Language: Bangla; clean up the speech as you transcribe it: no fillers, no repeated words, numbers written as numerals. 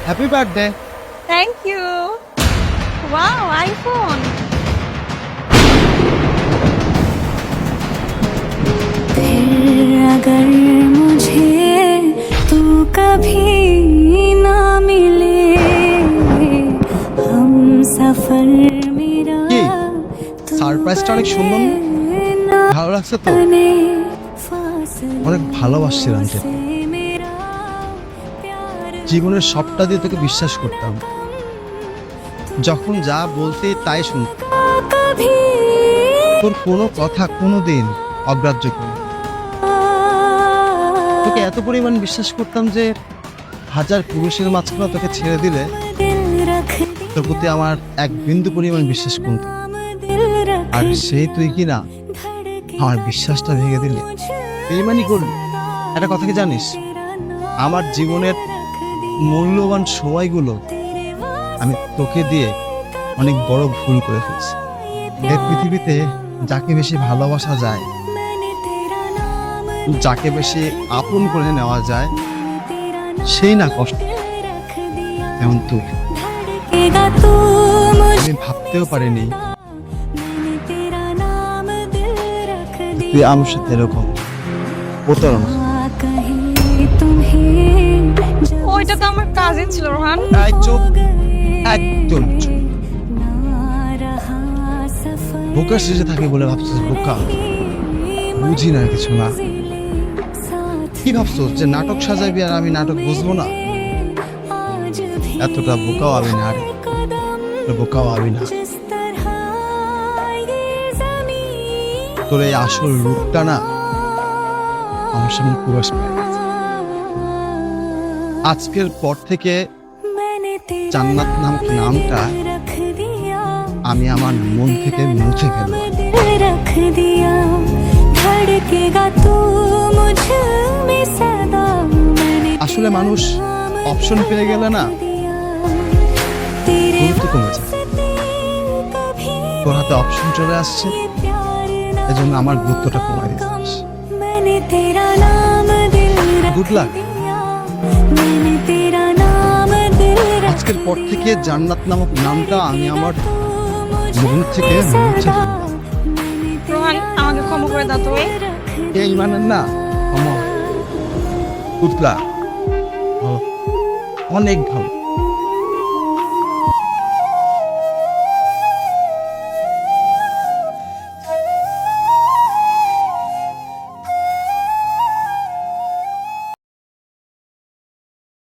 Happy birthday. Thank you wow iPhone फिर अगर मुझे तू कभी ना मिले हम सफर मेरा কি সারপ্রাইজটা অনেক সুন্দর না? ভালো লাগছে তো? অনেক ভালোবাসছিলাম তোকে, জীবনের সবটা দিয়ে তোকে বিশ্বাস করতাম, যখন যা বলতে তাই শুনতাম, তোর কোনো কথা কোনোদিন অগ্রাহ্য করি। তোকে এত পরিমাণ বিশ্বাস করতাম যে হাজার পুরুষের মাঝখানে তোকে ছেড়ে দিলে তোর প্রতি আমার এক বিন্দু পরিমাণ বিশ্বাস কমতো, আর সেই তুই কি না আমার বিশ্বাসটা ভেঙে দিলে, বেইমানি করলি। একটা কথা কি জানিস, আমার জীবনের মূল্যবান সময়গুলো আমি তোকে দিয়ে অনেক বড় ভুল করে ফেলছি। এই পৃথিবীতে যাকে বেশি ভালোবাসা যায়, যাকে বেশি আপন করে নেওয়া যায়, সেই না কষ্ট, এমন তুই। আমি ভাবতেও পারিনি তুই আমার সাথে এরকম প্রতারণা। ওইটা তো আমার কাজিন ছিল রোহান। চুপ, একদম চুপ। বোকা সেজে থাকে বলে ভাবছিস বোকা, বুঝি না কিছু না। কি ভাবছো যে নাটক সাজাবি আর আমি নাটক বুঝবো না? এতটা বোকাও আমি না রে, বোকাও আমি না। তোর এই আসল রূপটা না আমার সামনে প্রকাশ পায়। আজকের পর থেকে জান্নাত নামটা আমি আমার মন থেকে মুছে ফেলবো। আসলে মানুষ অপশন পেয়ে গেলে না গুরুত্ব কমে যায়। তোর হাতে অপশন চলে আসছে, এজন্য আমার গুরুত্বটা কমাই দিচ্ছিস। Good luck. আজকের পর থেকে জান্নাত নামক নামটা আমি আমার মন থেকে মুছে ফেলবো। রোহান আমাকে ক্ষমা করে দাও তো। এই মানেন না গুড লাক, অনেক ভালো।